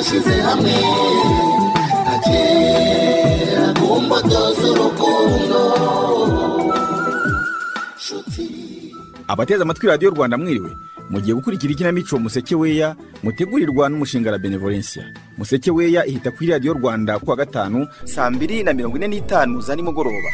twishyize hamwe agera ku mbuto z'urukundo. Abateze amatwi radiyo Rwanda mwiriwe, mugiye gukurikira ikinamico Museke Weya mutegurirwa n'umushinga la Benevolencia. Museke Weya ihita kuri radiyo Rwanda kuwa gatanu saa 2:45 za nimugoroba.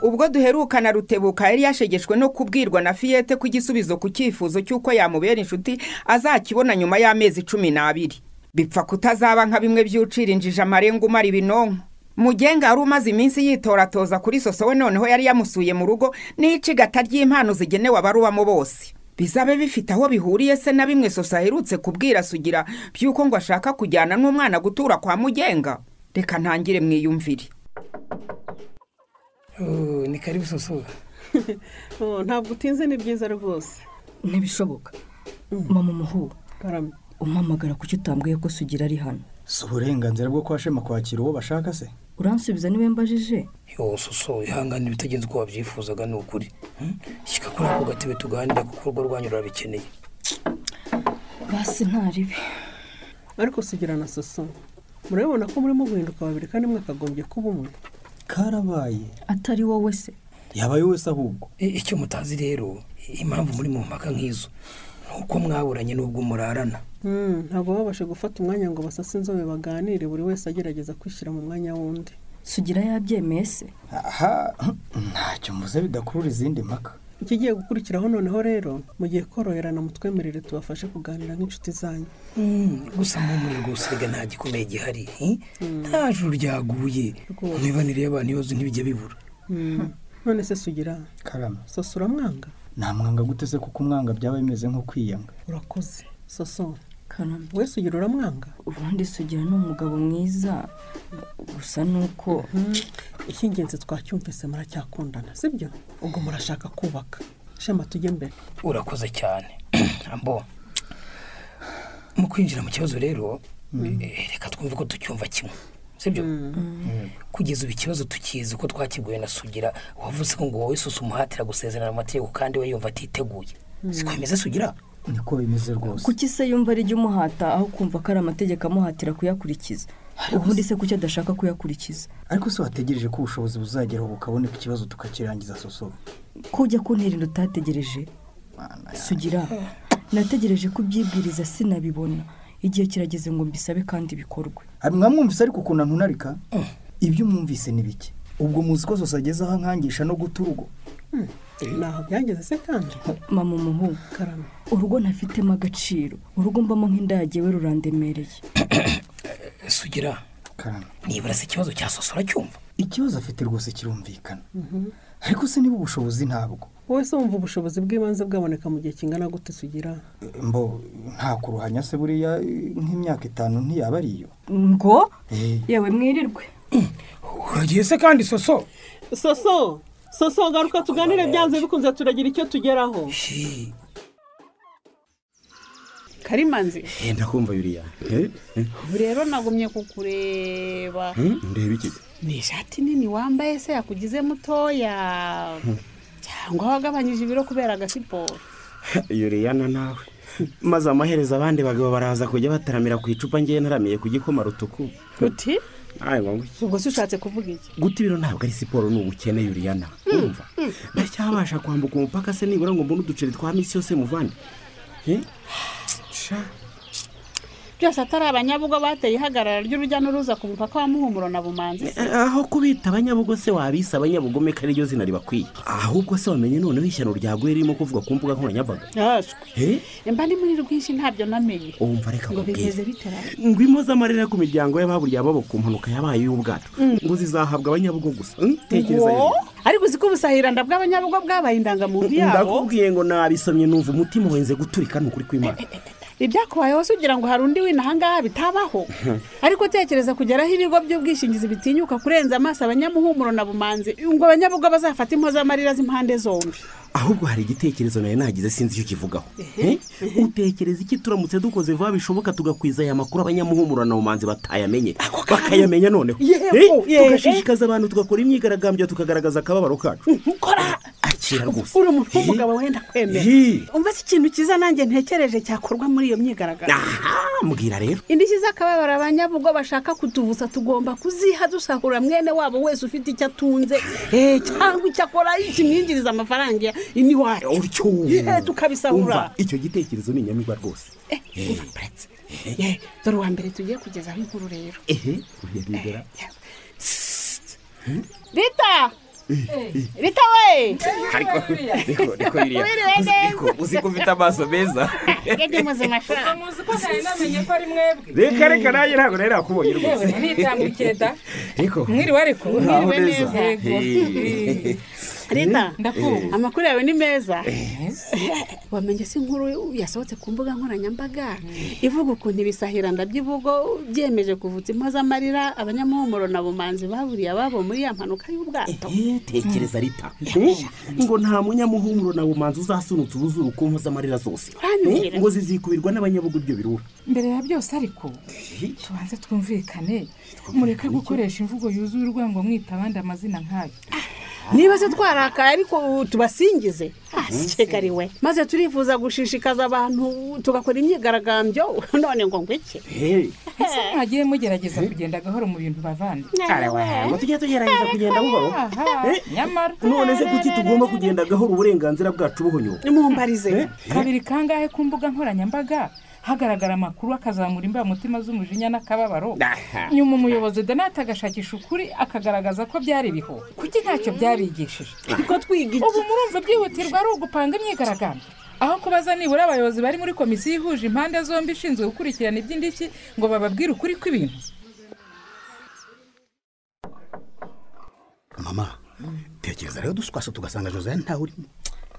Ubwo duherukana Rutebuka yari yashegeshwe no kubwirwa na Fiyete ku gisubizo ku cyifuzo cy'uko yamubera inshuti azakibona nyuma y'amezi 12. Bipfa kutazaba nka bimwe by'ucira injija amarenga umara ibinonko. Mugenga yari umaze iminsi yitoratoza kuri Sosowe, noneho yari yamusuye mu rugo n'icigata ry'impano zigenewe abaruwamo bose. Bizabe bifite aho bihuriye se na bimwe Soso aherutse kubwira Sugira by'uko ngo ashaka kujyana n'umwana gutura kwa Mugenga. Reka ntangire mwiyumvire. Ni karibu Soso. Ntabwo utinze, ni byiza rwose. Ntibishoboka. Mama Muhu, Karame, umpamagara kuki utambwiye ko Sugira ari hano? Si uburenganzira bwo kwashema kwakira uwo bashaka se? Uransubiza niwe mbajije? Soso, ihangane bitagenze uko wabyifuzaga ni ukuri. Shika kuri ako gatebe tuganira kuko urwo rwanyu rurabikeneye. Basi ntaribi. ariko Sugira na Soso, murabona ko murimo guhinduka babiri kandi mwakagombye kuba umwe. Karabaye. Atari wowe se? Yabaye wese ahubwo. Icyo mutazi rero, impamvu muri mu mpaka nk'izo nuko mwaburanye n'ubwo murarana. Ntabwo babashe gufata umwanya ngo basase inzobe baganire, buri wese agerageza kwishyira mu mwanya wundi. Sugira yabyemeye se? Aha, ntacyo mvuze bidakurura izindi mpaka. Ikigiye gukurikiraho noneho rero, mugiye koroherana mutwemerere tubafashe kuganira nk'inshuti zanyu. Gusa muri rwose rega nta gikomeye gihari. Nta juru ryaguye. Nibanire y'abantu yoze ntibijye bibura. None se Sugira, Karame, Soso uramwanga? nta mwanga guteze kuko umwanga byaba bimeze nko kwiyanga. Urakoze. Soso, Karame, we Sugira uramwanga? ubundi Sugira ni umugabo mwiza, gusa nuko icy'ingenzi twacyumvise muracyakundana, sibyo? Ubwo murashaka kubaka. Shema tujye mbere. Urakoze cyane. Ambo, mu kwinjira mu kibazo rero, reka twumve ko tucyumva kimwe, sibyo? Kugeza ubu ikibazo tukizi ko twakiguye na Sugira, wavuze ko ngo wowe Soso umuhatira gusezerana amategeko kandi we yumva atiteguye. Siko bimeze Sugira? Niko bimeze rwose. kuki se yumva ari umuhata aho kumva ko ari amategeko amuhatira kuyakurikiza? Ubundi se kuki adashaka kuyakurikiza? Ariko se wategereje ko ubushobozi buzageraho bukaboneka ikibazo tukakirangiza Soso? Kujya kuntera utategereje? Sugira, nategereje kubyibwiriza sinabibona. Igihe kirageze ngo mbisabe kandi bikorwe. Mwamwumvise ariko ukuntu ntunarika? Ibyo mwumvise ni bike. Ubwo muzi ko Soso ageze aho nkangisha no guta urugo. Naho byangeze se kandi? Mama Muhu, Karame, urugo ntafitemo agaciro. Urugo mbamo nk'indage we rurandemereye. Sugira, Karame, nibura se ikibazo cya Soso uracyumva? Ikibazo afite rwose kirumvikana. Ariko se niba ubushobozi ntabwo. wowe se wumva ubushobozi bw'ibanze bwaboneka mu gihe kingana gute Sugira? Mbo, nta kuruhanya se buriya nk'imyaka 5 ntiyaba ariyo. Ngo yewe mwirirwe. Uragiye se kandi Soso? Soso garuka tuganire, byanze bikunze turagira icyo tugeraho. Karimanzi, Ndakumva Yuriya. rero nagumye kukureba. Ndeba iki? Ni ishati nini wambaye se yakugize mutoya, cyangwa wagabanyije ibiro kubera agasiporo? Yuriya nawe maze amahereza abandi bagabo baraza kujya bataramira ku icupa, ngiye naramiye ku gikoma rutuku. Uti? Ngo ubwo se ushatse kuvuga iki? guta ibiro ntabwo ari siporo, ni ubukene Yuriya. Urumva ndacyabasha kwambuka umupaka se nibura ngo mbone uduceri twa misi yose muvande. Byose atari abanyabugo bateye ihagarara ry'urujya n'uruza ku mupaka wa Muhumuro na Bumanzi. Aho kubita abanyabugo se wabisa abanyabugome kari ryo zina ribakwiye. Ahubwo se wamenye none ishyano ryaguye ririmo kuvuga ku mbuga nkoranyambaga. Mba ni muri rwinshi ntabyo namenye. Umva reka ngo bigeze bitera. Ngo imoza amarira ku miryango y'ababuriye ababo ku mpanuka yabaye y'ubwato. Ngo zizahabwa abanyabugo gusa. Tekereza rero. Ariko uziko ubusahiranda bw'abanyabugo bwabaye indangamuntu yabo. Ndakubwiye ngo nabisomye numva umutima wenze guturika n'ukuri kw'Imana. Ibyakubayeho sugira ngo hari undi winahangaha bitabaho. Ariko tekereza kugeraho ibigo by'ubwishingizi bitinyuka kurenza amaso abanyamuhumuro na Bumanzi, ngo abanyabugo bazafata impoza amarira z'impande zombi. Ahubwo hari igitekerezo naye nagize sinzi icyo kivugaho. Utekereza iki turamutse dukoze vuba bishoboka tugakwiza aya makuru abanyamuhumuro na Bumanzi batayamenye, bakayamenya noneho. Tugashishikaza abantu tugakora imyigaragambyo tukagaragaza akababaro kacu. Kora ndashira rwose uri umuntu w'umugabo wenda kwemera umva si ikintu cyiza nanjye ntekereje cyakorwa muri iyo myigaragambyo. mbwira rero. indishyi z'akababaro abanyabugo bashaka kutuvusa tugomba kuziha dusahura mwene wabo wese ufite icyo atunze cyangwa icyo akora kimwinjiriza amafaranga iniwacu tukabisahura. icyo gitekerezo ni inyamibwa rwose. dore uwa mbere tugiye kugezaho inkuru rero. Rita Rita we ariko uzi ko ufite amaso meza. Gende muze mashara. Muzi ko nari namenye ko ari mwebwe. Reka nanjye ntabwo nari nakubonye rwose. Nitambukeda. Ariko mwiriwe ariko mwiriwe neza. Rita ndakumva. Amakuru yawe ni meza. Wamenye se inkuru yasohotse ku mbuga nkoranyambaga ivuga ukuntu ibisahira ndabyivugo byemeje kuvutsa impozamarira abanyamuhumuro na bumanzi baburiye ababo muri ya mpanuka y'ubwato. Tekereza Rita ngo nta munyamuhumuro na bumanzi uzasunutse ubuzuru ku mpozamarira zose ngo zizikubirwa n'abanyabugo ibyo birura. Mbere ya byose ariko tubanze twumvikane mureke gukoresha imvugo yuzuye urwango mwita abandi amazina nk'ayo. Niba se twarakaye ariko tubasingize sikariwe maze turifuza gushishikaza abantu tugakora imyigaragambyo none ngo ngwiki hagiye mugerageza kugenda gahoro mu bintu bavandi. ngo tujye tugerageza kugenda buhoro. Nyamara none se kuki tugomba kugenda gahoro uburenganzira bwacu buhonyo? Mumbarize kabiri kangahe ku mbuga nkoranyambaga hagaragara amakuru akazamura imbamutima z'umujinya n'akababaro. Nyuma umuyobozi Donata agashakisha ukuri akagaragaza ko byari biho kuki ntacyo byabigishije. ko twiga ubu murumva byihutirwa ari ugupanga imyigaragambyo aho kubaza nibura abayobozi bari muri komisiyo ihuje impande zombi ishinzwe gukurikirana iby'indishyi ngo bababwire ukuri kw'ibintu. Mama tekereza rero duswasa tugasanga Josiane ntawe urimo.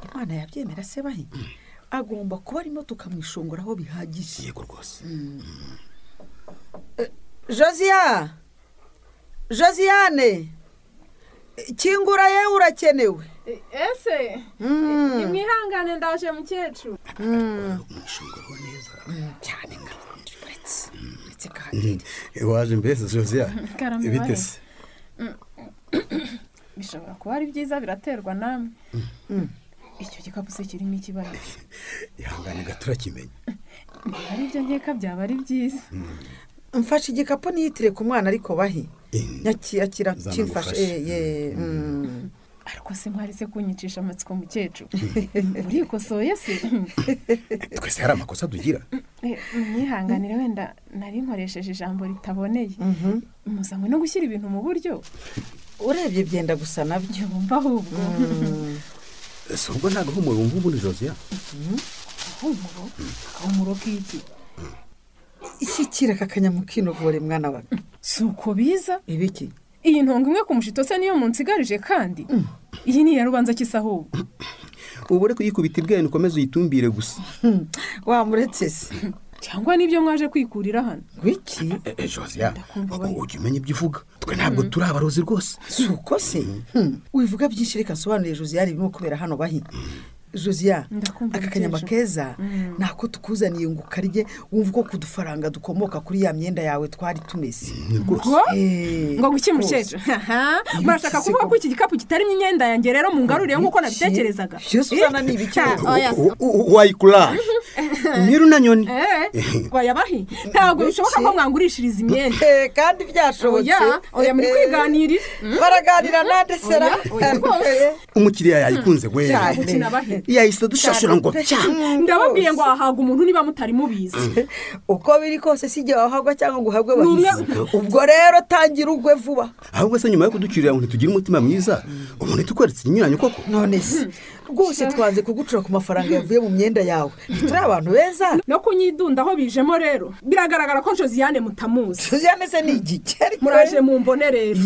Imana yabyemera se bahi agomba kuba arimo tukamwishonguraho bihagije. Yego rwose. Josiane kingura yewe urakenewe. Ese imwihangane ndaje mukecuru. Mwishonguraho neza cyane ndetse kandi waje mbese Josiane ibitese bishobora kuba ari byiza biraterwa namwe. Icyo gikapu se kirimo ikibazo. Ihangane gatura kimenye. Ari byo nkeka byaba ari byiza. Mfashe igikapu niyitire ku mwana ariko bahi. Nyakira kimfashe ariko se mwari se kunyicisha amatsiko mukecuru. Urikosoye se. Twese hari amakosa dugira. Mwihanganire wenda nari nkoresheje ijambo ritaboneye. Muzanywe no gushyira ibintu mu buryo. Urebye byenda gusa nabyo bumva ahubwo. Ubwo nta gahumuro wumva ubundi Josiane. Gahumuro k'iki? Ishyikira kakanyamukinovore mwana wawe. Si uko biza? Ibiki? Iyi ntongo imwe ku mushito se niyo munsigarije kandi. Iyi ni ya rubanza kisaho. Ubure kuyikubita ibwene ukomeze uyitumbire gusa. Wamuretse se. Cyangwa nibyo mwaje kwikurira hano. Wiki? Josiane ujye umenya ibyo uvuga. Twe ntabwo turi abarozi rwose. Suko se. Wivuga byinshi reka nsobanurire Josiane birimo kubera hano bahi. Josiane akakanyama keza nako tukuzaniye ngo ukarye wumva ko kudufaranga dukomoka kuri ya myenda yawe twari tumeze. Ngo gukimusheje. Murashaka kuvuga ko iki gikapu kitarimo imyenda yanjye rero mungaruriye nkuko nabitekerezaga. Susana ni ibiki? Wayikura. Miru na nyoni. Wayabahi. Ntabwo bishoboka ko mwangurishiriza imyenda. Kandi byashobotse. Oya muri kwiganirira. Baraganira nande sera. Umukiriya yayikunze gwe. Yahise dushashura ngo cya. Ndababwiye ngo ahaga umuntu niba mutari mubizi. Uko biri kose sije wahagwa cyangwa ngo uhabwe bahizi. Ubwo rero tangira ugwe vuba. Ahubwo se nyuma yo kudukirira ngo tugira umutima mwiza umuntu tukweretse inyuranyo koko. None se rwose twanze kugucura ku mafaranga yavuye mu myenda yawe. Turi abantu beza. No kunyidunda aho bijemo rero. Biragaragara ko Josiane mutamuzi. Josiane se ni igikeri. Muraje mu mbone rero.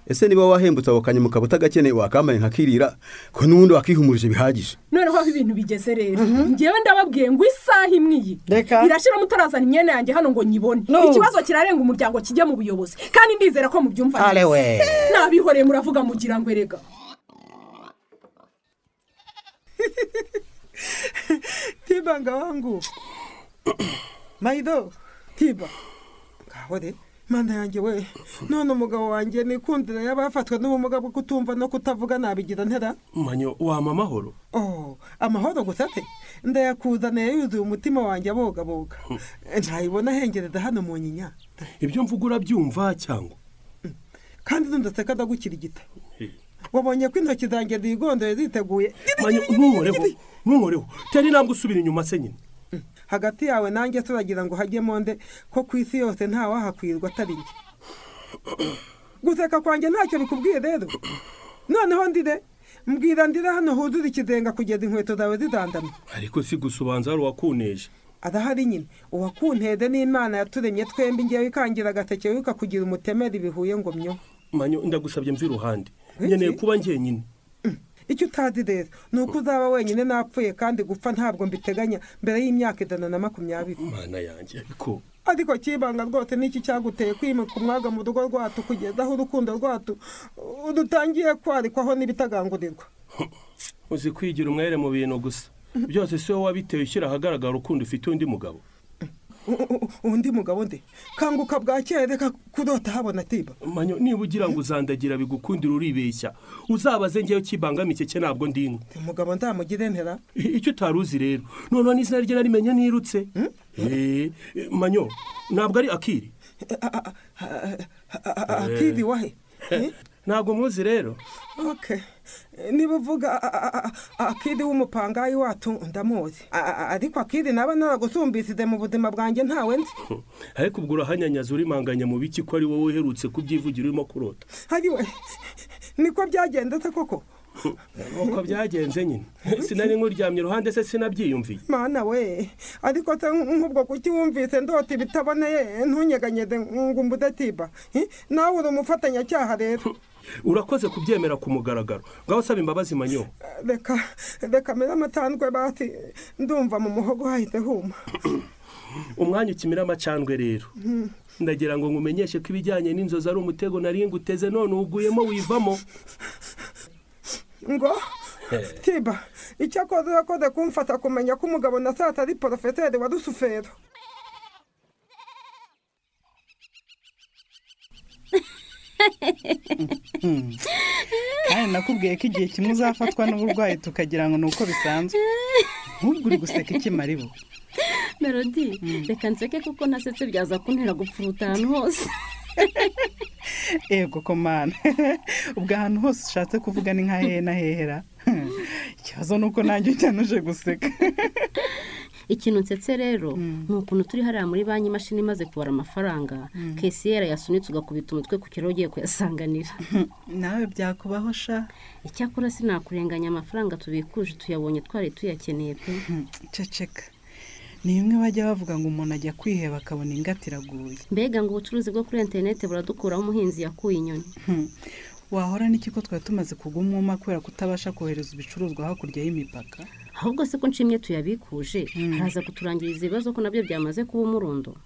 Ese niba wahembutse abokanye mu kabuta gakeneye wakambaye nkakirira ko nubundi wakihumurije bihagije. None ho ibintu bigeze rero. Ngiye ndababwiye ngo isaha imwiyi. Irashira mutarazana imyenda yanjye hano ngo nyibone. Ikibazo kirarenga umuryango kijye mu buyobozi. Kandi ndizera ko mubyumva. Nabihoreye muravuga mugira ngo erega. Tiba wangu. Maido. Tiba. Kahode. mana yanjye we none umugabo wanjye nikundira y'abafatwa n'ubumuga bwo kutumva no kutavuga nabigira ntera manyo wama amahoro amahoro gusa te ndayakuzaniye yuzuye umutima wanjye abogaboga ntayibona ahengereza hano mu nyinya ibyo mvuga urabyumva cyangwa kandi ndaseka ndagukirigita wabonye ko intoki zanjye zigondoye ziteguye manyo ntunkoreho tari ntabwo usubira inyuma se nyine hagati yawe nanjye turagira ngo hajyemo nde ko ku isi yose ntawahakwirwa atari njye guseka kwanjye ntacyo bikubwiye rero noneho ndire mbwira ndire hano huzuze ikizenga kugeza inkweto zawe zidandamye ariko si gusa ubanza hari uwakuneje adahari nyine uwakuntede n'imana yaturemye twembi ngewe ikangira agateke wikakugira umutemeri bihuye ngo myo manyo ndagusabye mvi iruhande nkeneye kuba njyenyine icyo utazi rero ni uko uzaba wenyine napfuye kandi gupfa ntabwo mbiteganya mbere y'imyaka 120 mana yanjye ariko kibanga rwose n'iki cyaguteye kwimika umwaga mu rugo rwacu kugeza aho urukundo rwacu udutangiye kwarikwaho n'ibitagangurirwa uzi kwigira umwere mu bintu gusa byose si wowe wabitewe ushyira ahagaragara urukundo ufite undi mugabo undi mugabo nde kanguka bwakeye reka kurota habona tiba manyo niba ugira ngo uzandagira bigukundira uribeshya uzabaze ngewe kibangamiye cye ntabwo ndingo umugabo ndamugire ntera icyo utaruzi rero none n'izina rye narimenya nirutse manyo ntabwo ari akiri akiri wahe ntabwo muzi rero niba uvuga akiri w'umupangayi wacu ndamuzi ariko akiri naba naragusumbishije mu buzima bwanjye ntawe nzi ariko ubwo urahanyanyaza urimanganya mu biki ko ari wowe uherutse kubyivugira urimo kurota hariwe niko byagenze se koko uko byagenze nyine sinari nkuryamye iruhande se sinabyiyumviye mana we ariko se nk'ubwo kuki wumvise ndota ibitaboneye ntunyeganyeze ngo mbudatiba nawe uri umufatanyacyaha rero urakoze kubyemera ku mugaragaro ngaho saba imbabazi manyo reka mera amatandwe bati ndumva mu muhogo hahise huma umwanya ukimira amacandwe rero ndagira ngo ngumenyeshe ko ibijyanye n'inzozi ari umutego nari nguteze none uguyemo wivamo ngo tiba icyakoze urakoze kumfata kumenya ko umugabo na sata ari porofeseri wa rusufero kandi nakubwiye ko igihe kimwe uzafatwa n'uburwayi tukagira ngo ni uko bisanzwe nk'ubwo uri guseka ikimaribo melody reka nseke kuko nasetse byaza kuntera gupfuruta ahantu hose ego komana ubwo ahantu hose ushatse kuvuga ni nka hehe na hehera ikibazo ni uko nanjye cyanuje guseka ikintu nsetse rero ni ukuntu turi hariya muri banki imashini imaze kubara amafaranga kesiyera yasunitse ugakubita umutwe ku kiraro ugiye kuyasanganira nawe byakubaho sha icyakora sinakurenganya amafaranga tubikuje tuyabonye twari tuyakeneye pe ceceka ni bimwe bajya bavuga ngo umuntu ajya kwiheba akabona ingati iraguye mbega ngo ubucuruzi bwo kuri interineti buradukuraho umuhinzi yakuye inyoni wahora n'iki ko twari tumaze kugwa umwuma kubera kutabasha kohereza ibicuruzwa hakurya y'imipaka ahubwo se ko nshimye tuyabikuje haraza kuturangiriza ibibazo ko nabyo byamaze kuba umurundo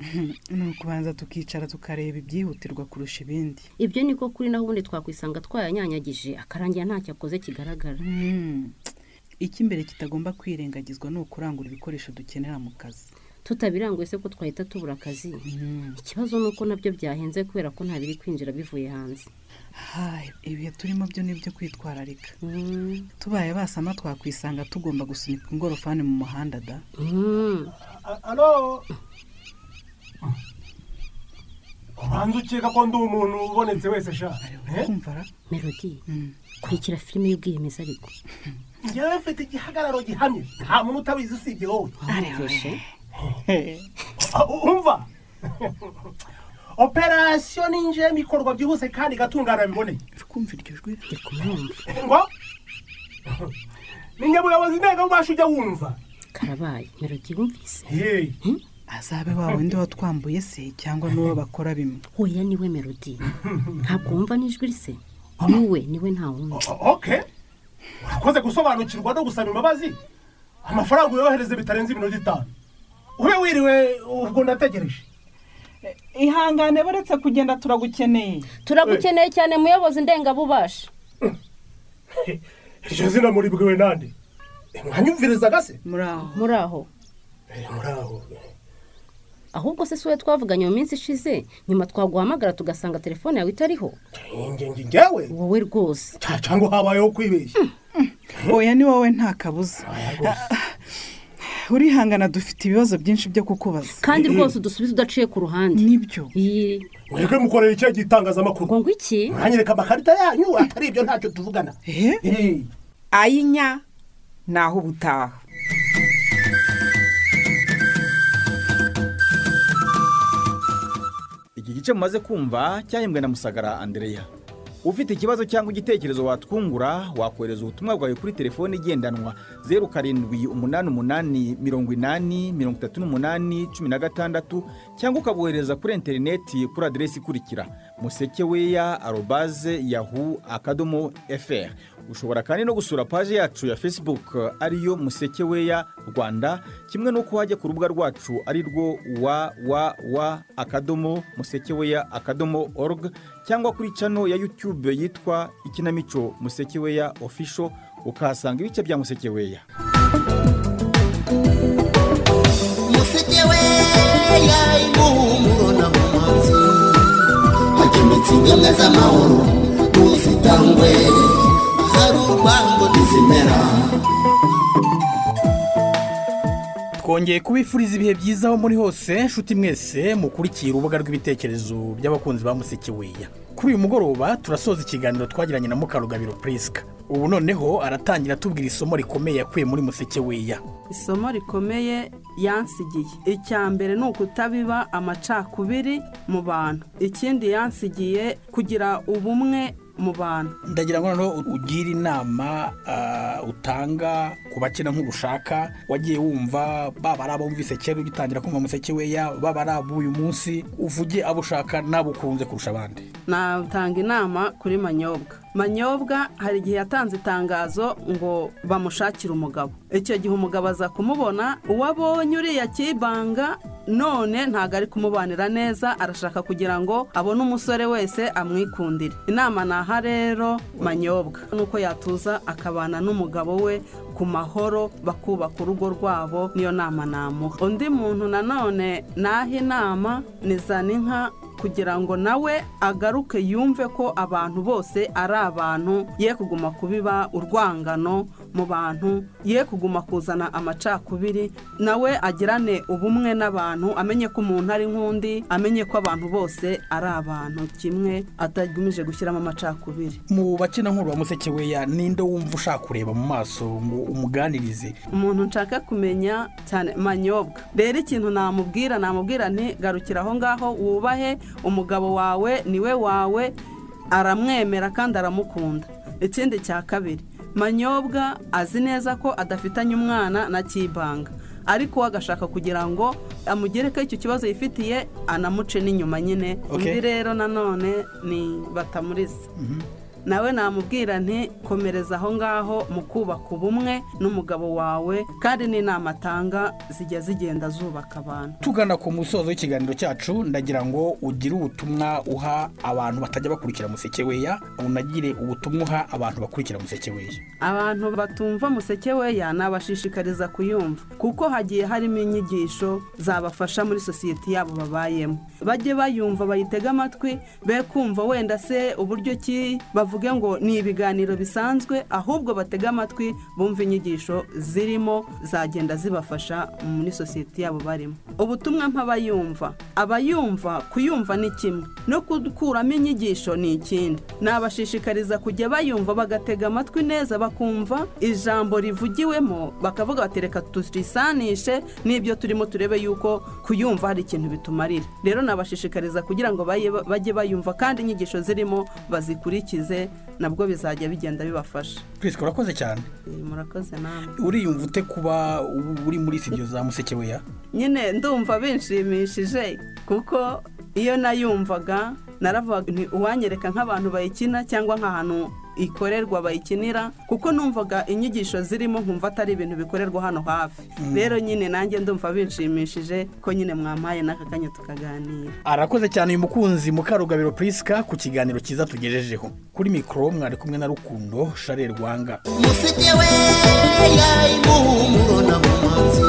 ni ukubanza tukicara tukareba ibyihutirwa kurusha ibindi ibyo niko kuri naho ubundi twakwisanga twayanyanyagije akarangira ntacyo akoze kigaragara icy'imbere kitagomba kwirengagizwa ni ukurangura ibikoresho dukenera mu kazi tutabiranguye se ko twahita tubura akazi ikibazo ni uko nabyo byahenze kubera ko nta biri kwinjira bivuye hanze ibihe turimo byo nibyo kwitwararika tubaye basama twakwisanga tugomba gusunika ingorofani mu muhanda da alo kubanza ukeka ko ndi umuntu ubonetse wese sha kumvara melody kurikira filime y'ubwiyemeza ariko njyewe mfite igihagararo gihamye nta muntu utabizi usibye wowe umva operasiyo ninjiye mikorwa byihuse kandi gatungana biboneye kumva iryo jwi ngo ni nyabuyobozi ntego mbasha ujya wumva karabaye melody wumvise azabe wawe ndi watwambuye se cyangwa n'uwo bakora bimwe oya niwe melody ntabwo wumva n'ijwi se niwe nta wundi urakoze gusobanukirwa no gusaba imbabazi amafaranga uyohereze bitarenze iminota 5 ube wiriwe ubwo ndategereje ihangane baretse kugenda turagukeneye cyane muyobozi ndengabubasha iryo zina muri bwiwe nande mwanyumviriza gase muraho ahubwo se siwe twavuganye mu minsi ishize nyuma twaguhamagara tugasanga telefone yawe itariho njyewe wowe rwose cyangwa habayeho kwibeshya oya ni wowe nta kabuza urihangana dufite ibibazo byinshi byo kukubaza kandi rwose udusubize udaciye ku ruhande nibyo mwebwe mukorera icyo gitangazamakuru ngo iki mwanyereka amakarita yanyu atari ibyo ntacyo tuvugana ayinya naho ubutaha. Iki gice mumaze kumva cyahembwe na Musagara Andrea. Ufite ikibazo cyangwa igitekerezo watwungura wakohereza ubutumwa bwawe kuri telefone igendanwa 0788803816 cyangwa ukabohereza kuri interineti kuri adresi ikurikira musekeweya@yahoo.fr. Ushobora kandi no gusura page yacu ya Facebook ariyo Musekeweya Rwanda, kimwe nuko wajya ku rubuga rwacu ari rwo www.musekeweya.org cyangwa kuri channel ya YouTube yitwa Ikinamico Musekeweya Official ukahasanga ibice bya Musekeweya. Musekeweya impumuro na bumanzi hakemetsi ngemwe z'amahoro ntuzitangwe hari urwango ntizimera. twongeye kubifuriza ibihe byiza aho muri hose nshuti mwese mukurikiye urubuga rw'ibitekerezo by'abakunzi ba Musekeweya. Kuri uyu mugoroba turasoza ikiganiro twagiranye na Mukarugabiro Priska. Ubu noneho aratangira tubwira isomo rikomeye yakuye muri Musekeweya. Isomo rikomeye yansigiye icya mbere ni ukutabiba amacakubiri mu bantu, ikindi yansigiye kugira ubumwe mu bantu. Ndagira ngo noneho ugira inama utanga ku bakina nk'urushaka wagiye wumva baba ari abumvise kera ugitangira kumva Musekeweya, baba ari ab'uyu munsi uvuge abo ushaka nabo ukunze kurusha abandi. Natanga inama kuri Manyobwa hari igihe yatanze itangazo ngo bamushakire umugabo. Icyo gihe umugabo aza kumubona, uwabonye uriya Kibanga none ntago ari kumubanira neza, arashaka kugira ngo abone umusore wese amwikundire. Inama naha rero Manyobwa nuko yatuza akabana n'umugabo we ku mahoro bakubaka urugo rwabo, niyo nama namuha. Undi muntu nanone naha inama ni Zaninka kugira ngo nawe agaruke yumve ko abantu bose ari abantu, ye kuguma kubiba urwangano mu bantu, ye kuguma kuzana amacakubiri, nawe agirane ubumwe n'abantu, amenye ko umuntu ari nk'undi, amenye ko abantu bose ari abantu kimwe, atagumije gushyiramo amacakubiri. Mu bakina nkuru wa Musekeweya ninde wumva ushaka kureba mu maso ngo umuganirize? Umuntu nshaka kumenya cyane Manyobwa. Rero ikintu namubwira nti garukira aho ngaho wubahe umugabo wawe, niwe wawe, aramwemera kandi aramukunda. Ikindi cya kabiri, Manyobwa azi neza ko adafitanye umwana na Kibanga, ariko agashaka kugira ngo amugereke icyo kibazo yifitiye anamuce n'inyuma nyine. Undi rero nanone ni Batamuriza. Nawe namubwira nti komereza aho ngaho mu kubaka ubumwe n'umugabo wawe, kandi n'inama atanga zijya zigenda zubaka abantu. Tugana ku musozo w'ikiganiro cyacu, ndagira ngo ugire ubutumwa uha abantu batajya bakurikira Musekeweya, unagire ubutumwa uha abantu bakurikira Musekeweya. Abantu batumva Musekeweya nabashishikariza kuyumva, kuko hagiye harimo inyigisho zabafasha muri sosiyete yabo babayemo. Bajye bayumva, bayitega amatwi, be kumva wenda se uburyo ki bavuge ngo ni ibiganiro bisanzwe, ahubwo batega amatwi bumva inyigisho zirimo zagenda zibafasha muri sosiyete yabo barimo. Ubutumwa mp'abayumva, abayumva kuyumva ni kimwe, no kukuramo inyigisho ni ikindi. Nabashishikariza kujya bayumva bagatega amatwi neza, bakumva ijambo rivugiwemo, bakavuga batereka turisanishe n'ibyo turimo, turebe yuko kuyumva hari ikintu bitumarira. Rero nabashishikariza kugira ngo bajye bayumva kandi inyigisho zirimo bazikurikize, nabwo bizajya bigenda bibafasha. Priska, urakoze cyane. Murakoze namwe. Uriyumva ute kuba uri muri studio za Musekeweya? Nyine ndumva binshimishije, kuko iyo nayumvaga naravuga nti uwanyereka nk'abantu bayikina cyangwa nk'ahantu ikorerwa bayikinira, kuko numvaga inyigisho zirimo nkumva atari ibintu bikorerwa hano hafi. Rero nyine nanjye ndumva binshimishije ko nyine mwampaye n'aka kanya tukaganira. Arakoze cyane uyu mukunzi Mukarugabiro Priska ku kiganiro cyiza tugejejeho. Kuri mikoro mwari kumwe na Rukundo Charles Rwanga. Musekeweya impumuro na bumanzi